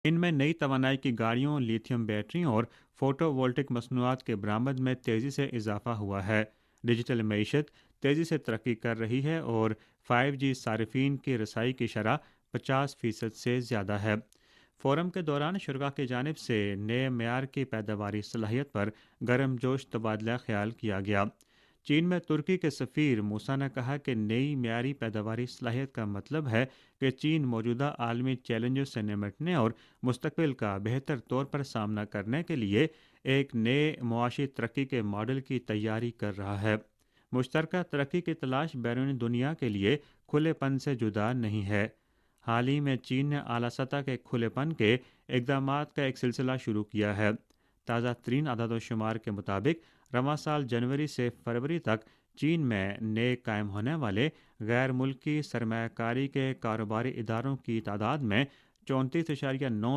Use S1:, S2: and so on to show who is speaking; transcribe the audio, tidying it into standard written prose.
S1: इनमें नई तवानाई की गाड़ियों, लिथियम बैटरियों और फोटोवोल्टिक मसनूआत के बरामद में तेज़ी से इजाफा हुआ है। डिजिटल मीशत तेज़ी से तरक्की कर रही है और 5G सार्फिन की रसाई की शरह 50% से ज़्यादा है। फोरम के दौरान शुरा की जानिब से नए म्यार की पैदावारी सलाहियत पर गर्मजोश तबादला ख्याल किया गया। चीन में तुर्की के सफ़ीर मूसा ने कहा कि नई म्यारी पैदावारी सलाहियत का मतलब है कि चीन मौजूदा आलमी चैलेंजों से निमटने और मुस्तकबिल का बेहतर तौर पर सामना करने के लिए एक नए मुआशी तरक्की के मॉडल की तैयारी कर रहा है। मुश्तरका तरक्की की तलाश बैरूनी दुनिया के लिए खुलेपन से जुदा नहीं है। हाल ही में चीन ने आला सतह के खुलेपन के इकदाम का एक सिलसिला शुरू किया है। ताज़ा तरीन आदाद शुमार के मुताबिक रवां साल जनवरी से फरवरी तक चीन में नए कायम होने वाले गैर मुल्की सरमाकारी के कारोबारी इदारों की तादाद में 34.9